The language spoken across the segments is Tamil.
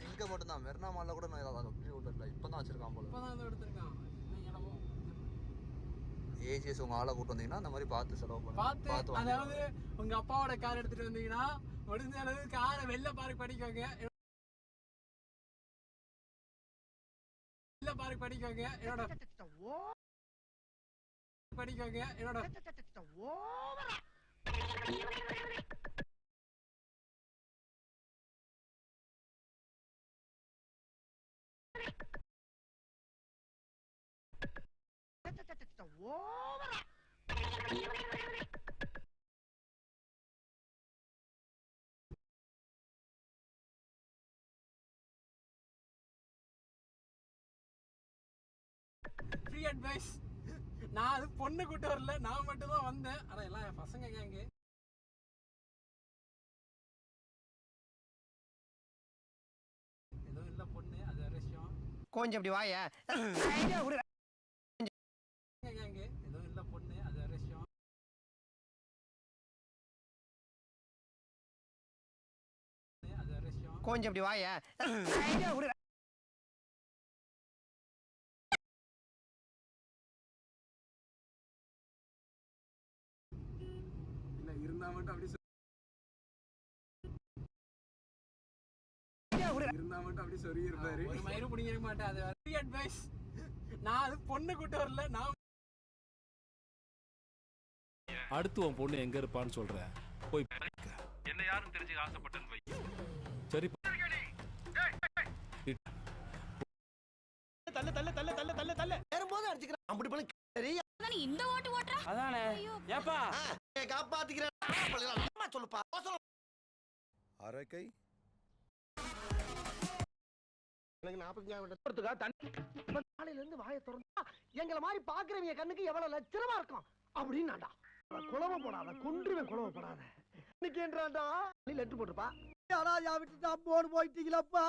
இங்க மட்டும் தான் மெர்னா மால்ல கூட நான் அப்படி விடல இப்பதான் வச்சிருக்கான் போல. ஏஜிஎஸ் உங்க ஆளை கூட்டு வந்தீங்கன்னா அந்த மாதிரி பார்த்து செலவு பார்த்து அதாவது உங்க அப்பாவோட கார் எடுத்துட்டு வந்தீங்கன்னா முடிஞ்ச அளவு காரை வெளில பார்க் பண்ணிக்கோங்க. வெளில பார்க் பண்ணிக்கோங்க. என்னோட ஃப்ரீ அட்வைஸ். நான் அது பொண்ணு கூட்டு வரல, நான் மட்டும் தான் வந்தேன். ஆனா எல்லாம் என் பசங்க கேங்க. ஏதோ இல்ல பொண்ணு, அது வேற விஷயம். கொஞ்சம் இப்படி வாயா கேங்க. ஏதோ இல்ல பொண்ணு, அது வேற விஷயம். அது வேற விஷயம். கொஞ்சம் இப்படி வாயா இருந்தா மட்டும் அப்படி சொல்லி இருப்பாரு. ஒரு மயிரும் பிடிக்க மாட்டேன். அது ஃப்ரீ அட்வைஸ். நான் அது பொண்ணு கூட்டு வரல, நான் அடுத்து உன் பொண்ணு எங்க இருப்பான்னு சொல்றேன். போய் என்ன யாரும் தெரிஞ்சுக்க ஆசைப்பட்டேன்னு வை. சரி தள்ள தள்ள தள்ள தள்ள தள்ள தள்ள ஏறும்போது அடிச்சுக்கிறான். அப்படி பண்ணி சரியா நீ இந்த ஓட்டு ஓட்றா. அதானே. ஏப்பா காப்பாத்திக்கிறேன். அம்மா சொல்லுப்பா. அரக்கை எனக்கு 45 தண்ணி நாளையில இருந்து வாயை திறந்தா எங்களை மாதிரி பாக்குறவங்க கண்ணுக்கு எவ்வளவு லட்சணமா இருக்கும் அப்படின்னாடா. குழம்ப போடாத, கொன்றுவேன் குழம்ப போடாத. இன்னைக்கு என்றாண்டா நீ லெட்டர் போட்டுப்பா. யாராவது விட்டுட்டா போன் போயிட்டீங்களப்பா.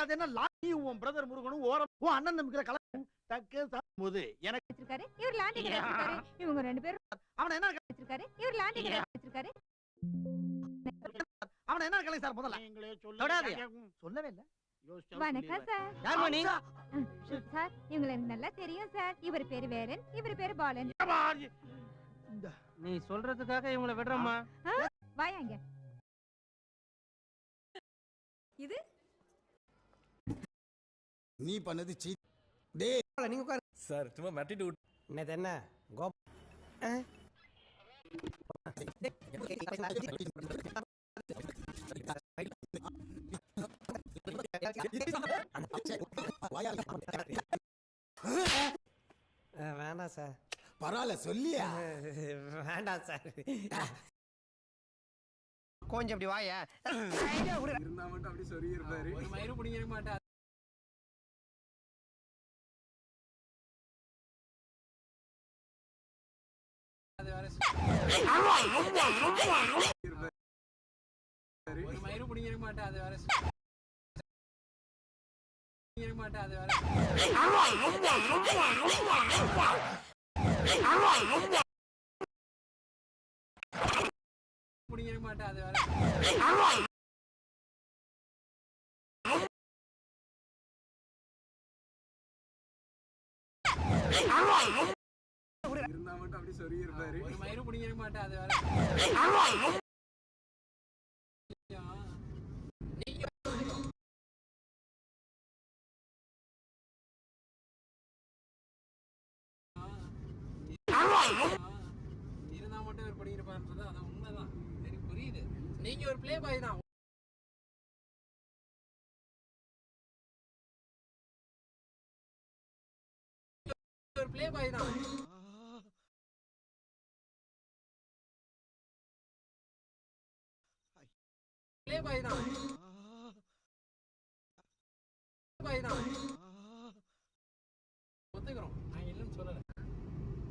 அது என்ன லாரி உன் பிரதர் முருகனும் ஓரம் உன் அண்ணன் நம்பிக்கிற கலக்கு டக்கு போது எனக்கு வச்சிருக்காரு. இவர் லாண்டி கடை வச்சிருக்காரு. இவங்க ரெண்டு பேரும் அவன என்ன வச்சிருக்காரு. இவர் லாண்டி கடை வச்சிருக்காரு. அவன என்ன கலை சார் முதல்ல தொடாதே. சொல்லவே இல்ல. வணக்கம் சார். யார் மணி? சார் இவங்களை எனக்கு நல்லா தெரியும் சார். இவர் பேரு வேலன், இவர் பேரு பாலன். நீ சொல்றதுக்காக இவங்களை விடுறோமா? வாயாங்க. இது நீ பண்ணது சீ. டேய் நீங்க உட்காரு சார் சும்மா மட்டிட்டு விட்டு. என்னது என்ன கோப் வேண்டாம் சார். பரவாயில்ல சொல்லியா. வேண்டாம் சார். கொஞ்சம் இப்படி வாயா. இருந்தா மட்டும் அப்படி சொல்லி இருப்பாரு. ஒரு மயிரும் பிடிக்க மாட்டேன். அது வேற ஒரு மயிரும் பிடிக்க மாட்டேன். அது வேற மாட்டேன். அது வேற பிடிக்க மாட்டேன். அது வேற இருந்தா மட்டும் அப்படி சொல்லி இருப்பாரு. ஒரு மயிரும் பிடிக்க மாட்டேன். அது வேற இருந்தா மட்டும் ஒரு படி இருப்பாருன்றது அது உண்மைதான். எனக்கு புரியுது. நீங்க ஒரு பிளே பாய் தான். ஒரு பிளே பாய் தான். பிளே பாய் தான். பாய் தான். ஒத்துக்கிறோம். நான் இல்லைன்னு சொல்லல.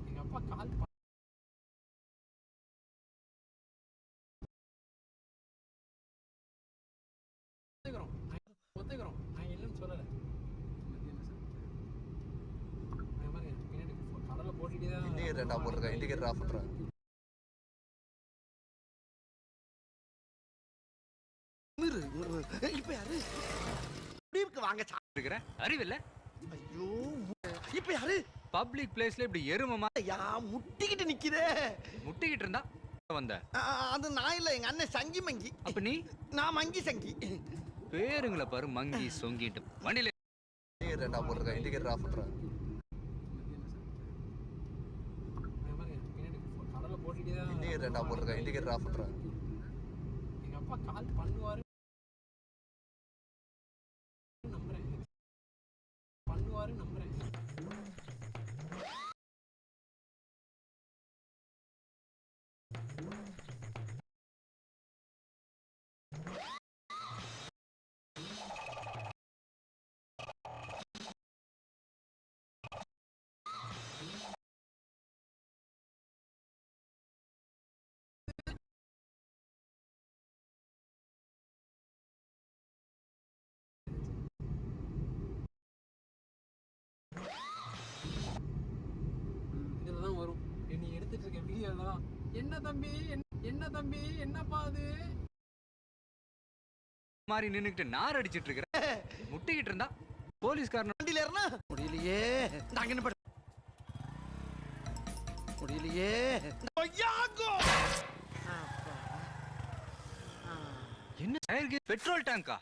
எங்க அப்பா கால் ஒத்துக்கிறோம். நான் இல்லைன்னு சொல்லல. கடலை போட்டுட்டே தான் இண்டிகேட்டர் போட்டிருக்கேன். இண்டிகேட்டர் ஆஃப் பண்றேன். வாங்க இருக்கிறேன் அறிவில்ல. ஐயோ இப்ப யாரு பப்ளிக் பிளேஸ்ல இப்படி எருமமா யா முட்டிக்கிட்டு நிக்குதே முட்டிக்கிட்டு இருந்தா வந்த. அது நான் இல்ல எங்க அண்ணன் சங்கி மங்கி. அப்ப நீ? நான் மங்கி சங்கி. பேருங்களை பாரு மங்கி சொங்கிட்டு. வண்டியில ரெண்டா போட்டுருக்கேன், இண்டிகேட்டர் ஆஃப் பண்றேன். கடலை போட்டுட்டே தான் இண்டிகேட்டர் ரெண்டா போட்டுருக்கேன், இண்டிகேட்டர் ஆஃப் பண்றேன். எங்க அப்பா கால் பண்ணுவாரு நம்புறேன், பண்ணுவாரு நம்புறேன். இதுலதான் வரும் நீ எடுத்துட்டு இருக்க வீடியோல தான். என்ன தம்பி என்ன தம்பி என்னப்பா அது மாதிரி நின்னுக்கிட்டு நார் அடிச்சிட்டு இருக்கிற. முட்டிக்கிட்டு இருந்தா போலீஸ்காரன் வண்டியில ஏறனா முடியலையே. நாங்க என்ன முடியலையே. என்ன டயருக்கு பெட்ரோல் டேங்கா?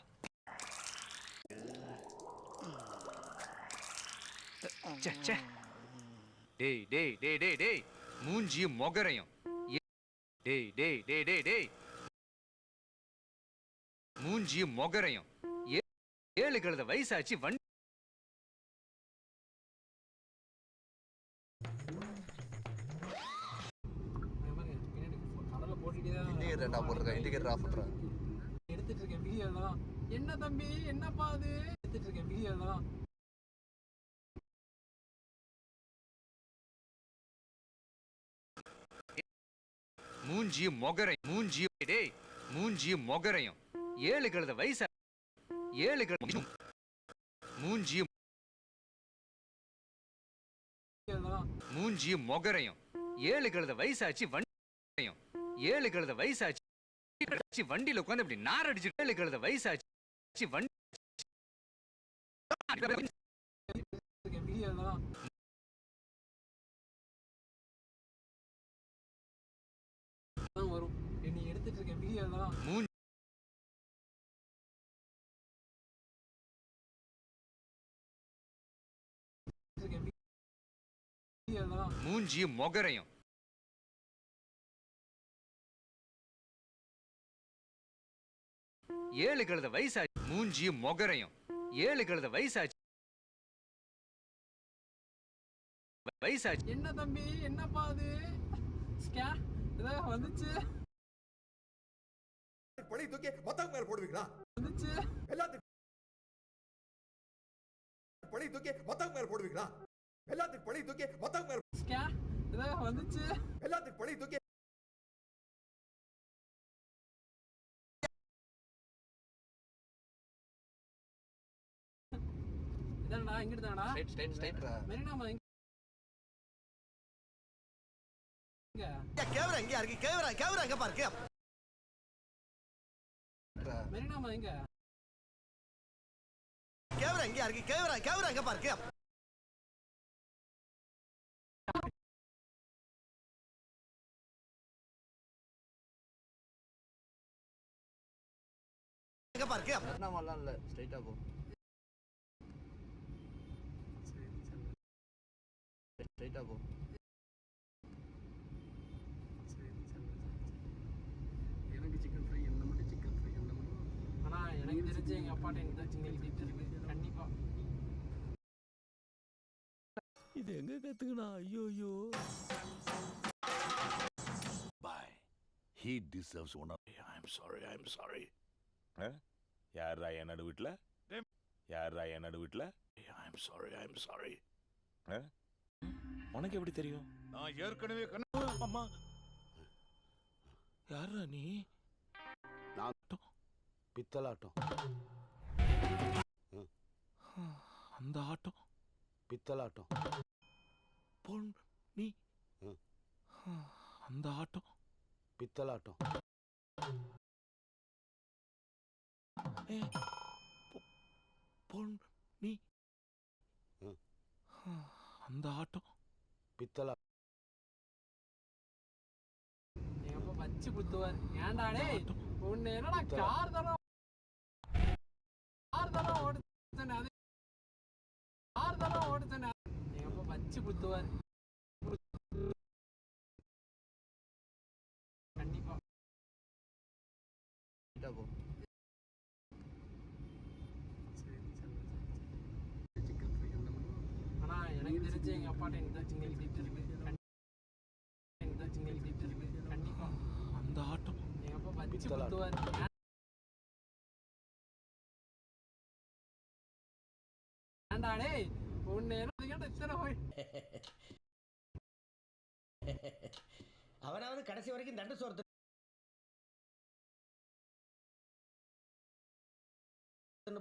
டேய் டேய் டேய் டேய் டேய் மூஞ்சி மொகரையும். டேய் டேய் டேய் டேய் டேய் மூஞ்சி மொகரையும். 7 கழுத வயசாச்சு வண்டி கடலை போட்டுட்டே தான் இண்டிகேட்டர் ரெண்டா போட்டுருக்கேன், இண்டிகேட்டர் ஆஃப் பண்றேன். எடுத்துட்டு இருக்க வீடியோல தான். என்ன தம்பி என்னப்பா அது எடுத்துட்டு இருக்க வீடியோல தான். மூஞ்சி மொகரையும். மூஞ்சி டேய் மூஞ்சி மொகரையும். 7 கழுத வயசா 7 கழுத மூஞ்சி மூஞ்சி மொகரையும். 7 கழுத வயசாச்சு வண்டியும். 7 கழுத வயசாச்சு வண்டியில உட்காந்து இப்படி நார் அடிச்சு. 7 கழுத வயசாச்சு வண்டி வீடியோல தான். வரும் நீ எடுத்துட்டு இருக்க வீடியோல தான். மூஞ்சி மொகரையும். 7 கழுத வயசாச்சு மூஞ்சி மொகரையும். 7 கழுத வயசாச்சு என்ன தம்பி என்னப்பா அது இதோ வந்துச்சு பழி தூக்கி மத்தவங்க மேல போடுவீங்களா? வந்துச்சு எல்லாத்துக்கும் பழி தூக்கி மத்தவங்க மேல போடுவீங்களா? எல்லாத்துக்கும் பழி தூக்கி மத்தவங்க மேல இதோ வந்துச்சு எல்லாத்துக்கும் பழி தூக்கி இதானடா இங்கிட்டு தானடா ஸ்ட்ரைட் மெரினாமா எங்க கேமரா எங்க இருக்கு? கேமரா எங்க பாருக்கு? மெரினாமா எங்க? கேமரா எங்க இருக்கு? கேமரா எங்க பாருக்கு? எங்க பாருக்கு? மெரினாமாலாம் இல்ல, ஸ்ட்ரைட்டா போ. ஸ்ட்ரைட்டா போ. எனக்கு சிக்கன் ஃப்ரை என்ன மட்டும் சிக்கன் ஃப்ரை என்ன மட்டும். ஆனா எனக்கு தெரிஞ்சு எங்க அப்பாட்ட எனக்கு தான் சின்ன கிட்ட இருக்கு கண்டிப்பா. இது எங்க கத்துக்கணும்? ஐயோ He deserves one of. I'm sorry. யாரா என்னோட வீட்ல? யாரா என்னோட வீட்ல? I'm sorry. உனக்கு எப்படி தெரியும்? நான் ஏற்கனவே அம்மா. யாரா நீ? நான் பித்தலாட்டம். அந்த ஆட்டம் பித்தலாட்டம். பொன் நீ அந்த ஆட்டம் பித்தலாட்டம். பொன் நீ ம். அந்த ஆட்டம் பித்தலா எங்க அப்பா வச்சு குத்துவார். ஏன்டா டேய் உன்னை என்னடா கார் தரம் ஓடுச்சேன் அது கார் தரம் ஓடுச்சேன் எங்க அப்பா வச்சு குத்துவார். கண்டிப்பா கிட்ட போ. ஆனா எனக்கு தெரிஞ்சு எங்க அப்பாட்ட இந்த சிங்கிள் சீட் இருக்கு. இந்த சிங்கிள் சீட் இருக்கு. கண்டிப்பா அந்த ஆட்டம் எங்க அப்பா வச்சு பித்தலாட்டம். குத்துவார். ஏன்டா டேய் உன்னை என்ன கேட்ட இத்தனை போய் அவனாவது கடைசி வரைக்கும் தண்டு சோறு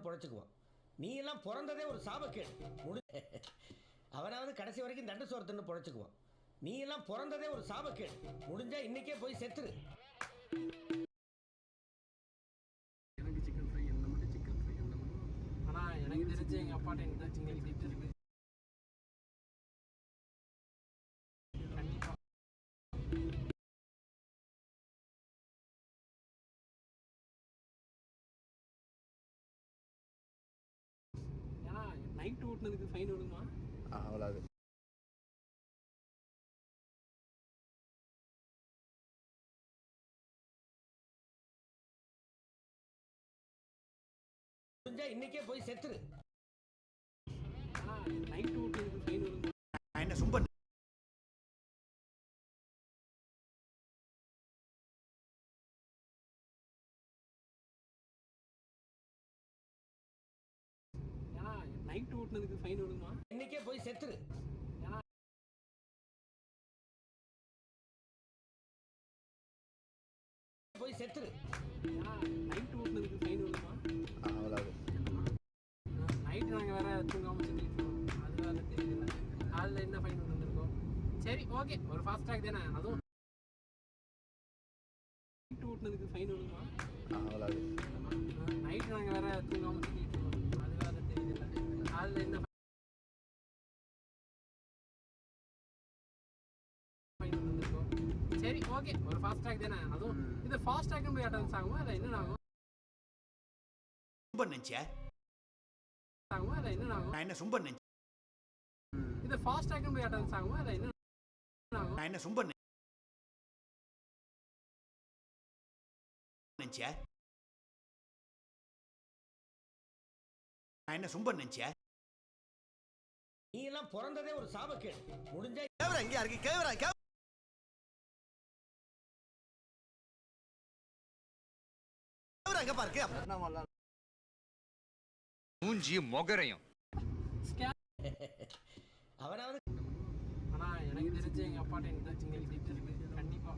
பொழைச்சுக்குவான். நீ எல்லாம் பிறந்ததே ஒரு சாபக்கேடு. அவனாவது கடைசி வரைக்கும் தண்டு சோறு தின்னு பொழைச்சுக்குவான். நீ எல்லாம் பிறந்ததே ஒரு சாபக்கேடு. முடிஞ்சா இன்னைக்கே போய் செத்துரு. எனக்கு சிக்கன் ஃப்ரை என்ன மட்டும் சிக்கன் ஃப்ரை என்ன மட்டும். ஆனா எனக்கு தெரிஞ்சு எங்க அப்பாட்ட இந்த சிங்கிள் சீட் இருக்கு. கண்டிப்பா ஏன்னா நைட் ஓட்டுனதுக்கு ஃபைன் விடுமா? அவ்வளவு முடிஞ்சா இன்னைக்கே போய் செத்துரு. ஆனா நைட் ஓட்டுனதுக்கு ஃபைன் விடுமா? என்ன சும்ப ஏன்னா நைட் ஓட்டுனதுக்கு ஃபைன் விடுமா? இன்னைக்கே போய் செத்துரு. ஏன்னா போய் செத்துரு. ஏன்னா நைட் ஓட்டுனதுக்கு ஃபைன் விடுமா? அவ்வளவு நைட் நாங்கள் வேற தூங்காமல் சுற்றிட்டு இருக்கோம். அது வேற தெரியல. அதில் என்ன ஃபைன் விழுந்திருக்கோம். சரி ஓகே ஒரு ஃபாஸ்ட் ட்ராக் தானே. அதுவும் நைட் ஓட்டுனதுக்கு ஃபைன் விழுமா? அவ்வளவு நைட் நாங்கள் வேற தூங்காமல் சுற்றிட்டு இருக்கோம். அது வேற தெரியல. அதில் என்ன ஃபைன் விழுந்திருக்கோம். சரி ஓகே ஒரு ஃபாஸ்ட் ட்ராக் தானே. அதுவும் இது ஃபாஸ்ட் ட்ராக்னு போய் அட்டன்ஸ் ஆகுமா இல்லை என்ன ஆகும்? சும்ப நினைச்சே ஆகுமா இல்லை என்ன ஆகும்? நான் என்ன சும்ப நினைச்சேன் இது ஃபாஸ்ட் ட்ராக்னு போய் அட்டன்ஸ் ஆகுமா இல்லை என்ன ஆகும்? நான் என்ன சும்ப நினைச்சே நான் என்ன சும்ப நினைச்சே நீ எல்லாம் பிறந்ததே ஒரு சாபக்கேடு. முடிஞ்சா கேவரா எங்க இருக்கு கேவரா எங்க பாருக்கு வெர்னாமல்ல மூஞ்சியும் மொகரையும் அவனாவது ஆனா எனக்கு தெரிஞ்சு எங்க அப்பாட்ட இந்த சிங்கிள் சீட் இருக்கு. கண்டிப்பா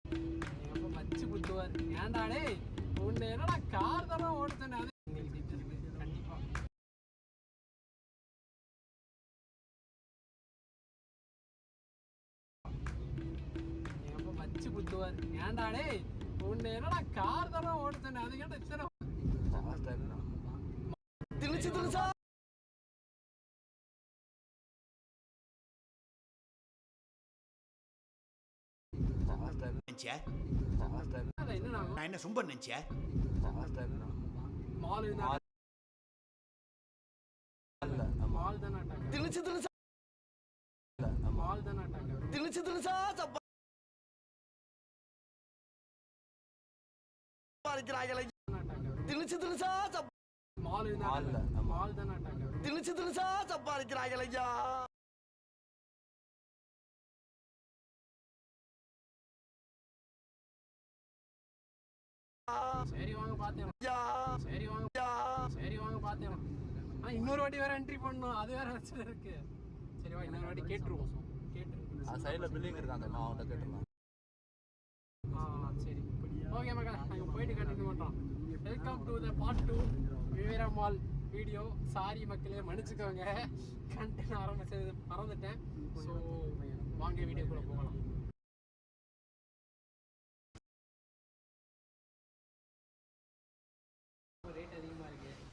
எங்க அப்பா வச்சு குத்துவார். ஏன்டா டேய் உன்னை என்னடா கார் தரம் ஓடுச்சேன் அது சிங்கிள் சீட் இருக்கு. கண்டிப்பா எங்க அப்பா வச்சு குத்துவார். ஏன்டா டேய் உன்னை என்னடா கார் தரம் ஓடுச்சேன் அது கேட்ட இத்தனை ஃபாஸ்ட் டைம் திணிச்சு திணிச்சா ஃபாஸ்ட் டைம் நினைச்சே ஃபாஸ்ட் டைம் அதில் என்ன ஆகும்? நான் என்ன சும்ப நினைச்சே ஃபாஸ்ட் டைம் மால் தான் இல்ல மால் தானே அட்டாக். திணிச்சு திணிச்சா மால் தானே அட்டாக். திணிச்சு திணிச்சா சம்பாதிக்கிறாங்களே. திணிச்சு திணிச்சா மால் மால் தானே அட்டாக். திணிச்சு திணிச்சா சம்பாதிக்கிறாங்களே. சரி வாங்க பாத்துக்கலாம். சரி வாங்க பாத்துக்கலாம். ஆனா இன்னொரு வாட்டி வேற என்ட்ரி பண்ணணும். அது வேற பிரச்சனை இருக்கு. சரி வா இன்னொரு வாட்டி கேட்டுருவோம். அந்த சைடுல பில்டிங் இருக்காங்க நான் அவன்கிட்ட கேட்டுருந்தேன். சரி ஓகே மக்கா நாங்கள் போயிட்டு கண்டினியூ பண்ணுறோம். Welcome to the part 2 Vivira mall video. Sorry மக்களே மன்னிச்சுக்கோங்க, கண்டென்ட் ஆரம்பிச்சது மறந்துட்டேன். ஸோ வாங்க வீடியோக்குள்ளே போகலாம்.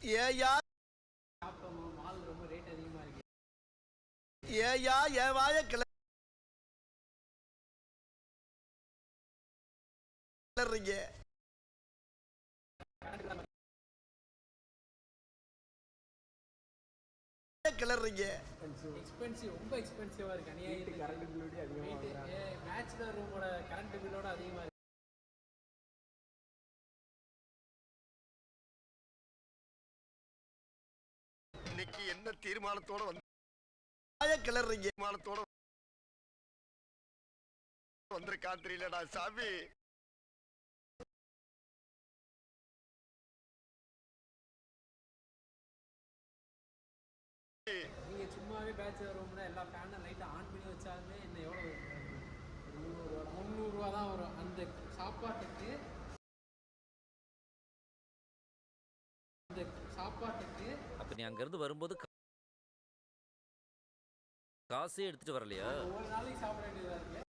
ஏயா சாப்பிட்டோம், மால் ரொம்ப ரேட் அதிகமா இருக்கு. ஏயா என் வாய கிளறீங்க. கிளறீங்க எக்ஸ்பென்சிவ், ரொம்ப எக்ஸ்பென்சிவா இருக்கு. அநியாயம். கரண்ட் பில்லோட அதிகமா இருக்கு. பேச்சுலர் ரூமோட கரண்ட் பில்லோட அதிகமா இருக்கு. இன்னைக்கு என்ன தீர்மானத்தோட வந்து கிளறீங்க? தீர்மானத்தோட வந்திருக்கான் தெரியலடா சாமி. நீங்க சும்மாவே பேச்சுலர் ரூம்ல எல்லா ஃபேனும் லைட்டை ஆன் பண்ணி வச்சாலுமே என்ன எவ்வளோ 300 தான் வரும். அந்த சாப்பாட்டுக்கு அப்ப நீ அங்க இருந்து வரும்போது காசே எடுத்துட்டு வரலையா? ஒரு நாளைக்கு சாப்பிட வேண்டியதா இருக்கு.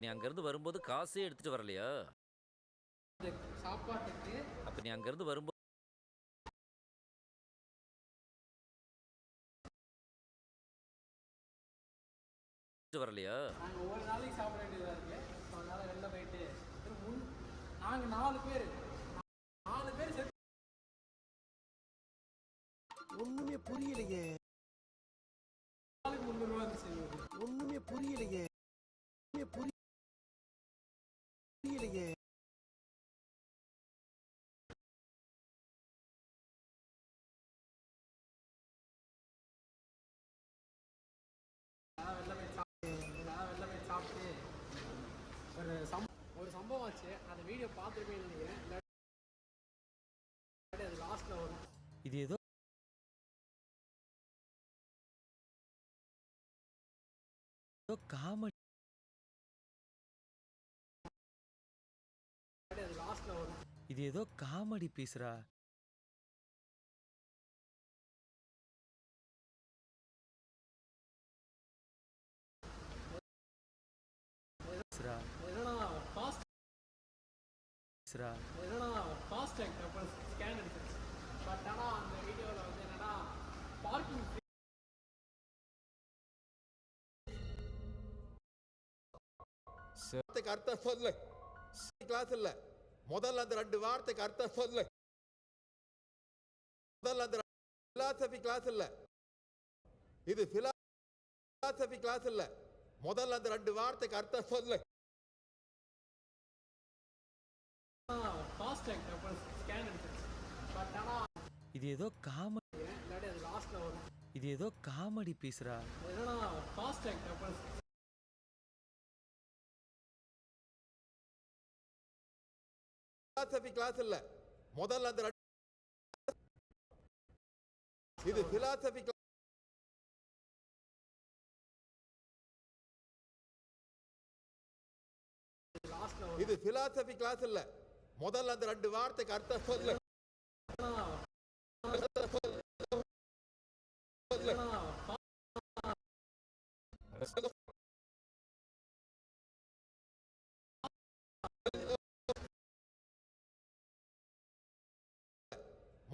நீ அங்க இருந்து வரும்போது காசே எடுத்துட்டு வரலையா? சாப்பாட்டுக்கு அப்ப நீ அங்க இருந்து வரும்போது வரலையா? நாங்க ஒரு நாளைக்கு சாப்பிட வேண்டியதா இருக்கு. அதனால வெளில போயிட்டு நாங்க 4 பேர் சேர்த்து ஒண்ணுமே புரியலையே. 300 ரூபா செய்வது. ஒண்ணுமே புரியலையே. புரியலையே. வெளில போய் சாப்பிட்டு ஒரு சம்பவம் ஆச்சு. அந்த வீடியோ பார்த்துருப்பேன்னு நினைக்கிறேன். அது லாஸ்ட்ல வரும். இது ஏதோ காமெடி. அது லாஸ்ட்ல வரும். இது ஏதோ காமெடி பீஸ்ரா. ஃபாஸ்ட் டேக் அப்புறம் ஸ்கேன் எடுத்துச்சு. பட் ஆனால் அந்த வீடியோவில் வந்து என்னன்னா பார்க்கிங் வார்த்தைக்கு அர்த்தம் சொல்லு. கிளாஸ் இல்ல, முதல்ல அந்த 2 வார்த்தைக்கு அர்த்தம் சொல்லு. முதல்ல அந்த பிலாசபி கிளாஸ் இல்ல, இது பிலாசபி கிளாஸ் இல்ல. முதல்ல அந்த 2 வார்த்தைக்கு அர்த்தம் சொல்லு. ஃபாஸ்ட் டேக் அப்புறம் ஸ்கேன் எடுத்துச்சு. பட் ஆனால் இது ஏதோ காமெடி. இல்லாட்டி அது லாஸ்ட்ல வரும். இது ஏதோ காமெடி பீஸ்ரா. என்னன்னா ஃபாஸ்ட் டேக் அப்புறம் பிலாசபி கிளாஸ் இல்ல, முதல்ல அந்த இது பிலாசபி கிளாஸ். இது பிலாசபி கிளாஸ் இல்ல, முதல்ல அந்த 2 வார்த்தைக்கு அர்த்தம் சொல்லு.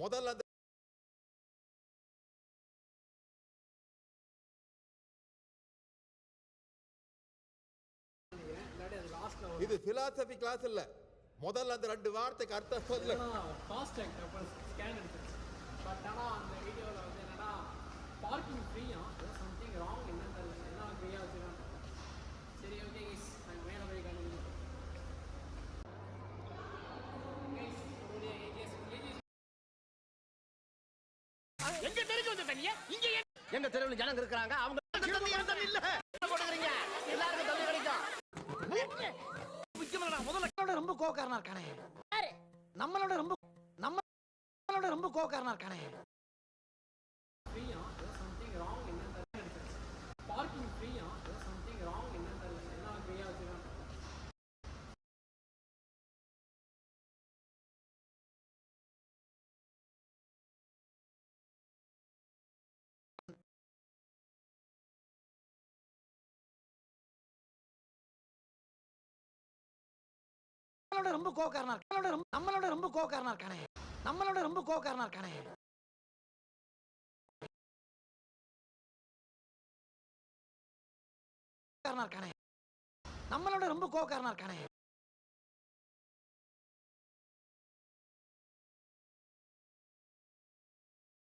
முதல்ல அந்த இது பிலாசபி கிளாஸ் இல்ல, முதல்ல அந்த 2 வார்த்தைக்கு அர்த்தம் சொல்லு. ஃபாஸ்ட் டேக் அப்புறம் ஸ்கேன் எடுத்துச்சு. பட் ஆனால் அந்த வீடியோவில் வந்து என்னன்னா பார்க்கிங் ஃப்ரீயா சம்திங் ராங் என்னன்னு தெரியல. எல்லாம் ஃப்ரீயாக வச்சுருக்காங்க. சரி, ஓகே கைஸ், நாங்கள் மேலே போய் காணுங்க. எங்க தெருக்கு வந்த தண்ணிய இங்க எங்க தெருவுல ஜனங்க இருக்காங்க. அவங்க இல்ல போடுறீங்க. எல்லாருக்கும் தண்ணி கிடைக்கும். முதல்ல ரொம்ப கோவக்காரனா இருக்கானே. நம்மளோட ரொம்ப கோவக்காரனா இருக்கானே. ஃப்ரீயா சம்திங் ராங் என்னன்னு தெரியல. பார்க்கிங் ஃப்ரீயா சம்திங் ராங் என்னன்னு தெரியல. எல்லாம் ஃப்ரீயாக வச்சுருக்காங்க. நம்மளோட ரொம்ப கோவக்காரனா இருக்கானே நம்மளோட ரொம்ப கோவக்காரனா இருக்கானே நம்மளோட ரொம்ப கோவக்காரனா இருக்கானே நம்மளோட ரொம்ப கோவக்காரனா இருக்கானே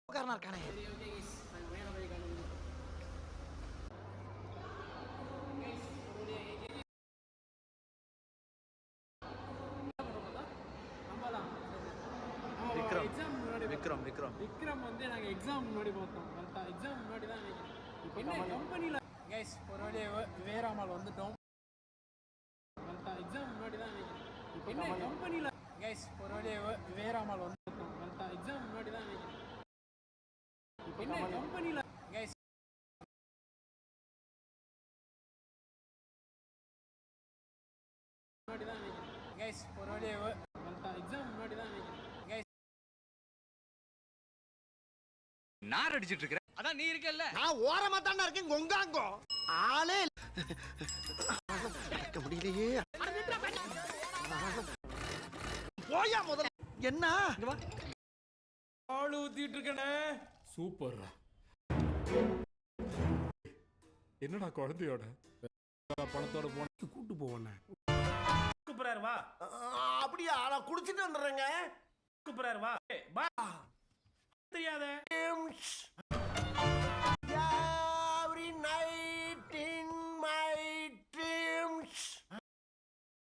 கோவக்காரனா இருக்கானே சரி ஓகே கைஸ் நாங்கள் மேலே போய் காணுங்க விக்ரம் வந்து நாங்கள் எக்ஸாம் முன்னாடி பார்த்தோம் கரெக்டாக எக்ஸாம் முன்னாடி தான் என்ன கம்பெனியில் கைஸ் ஒரு வழியாக வேறாமல் வந்துட்டோம் கரெக்டாக எக்ஸாம் முன்னாடி தான் என்ன கம்பெனியில் கைஸ் ஒரு வழியாக வேறாமல் வந்துட்டோம் கரெக்டாக எக்ஸாம் முன்னாடி தான் என்ன கம்பெனியில் கைஸ் முன்னாடி தான் கைஸ் ஒரு வழியாக கரெக்டாக எக்ஸாம் முன்னாடி தான் கைஸ் நார் அடிச்சிட்டு இருக்கிற அதான் நீ இருக்கல்ல நான் ஓரமா தானே இருக்கேன் கொங்காங்கோ ஆளே இருக்க முடியலையே போயா முதல்ல என்ன ஆளு ஊத்திட்டு இருக்கனே சூப்பர். என்னடா குழந்தையோட பணத்தோட போன கூட்டு போவண்ணே கூப்பிடுறாரு வா அப்படியா நான் குடிச்சிட்டு வந்துடுறேங்க கூப்பிடுறாரு வா வா தெரியாத every night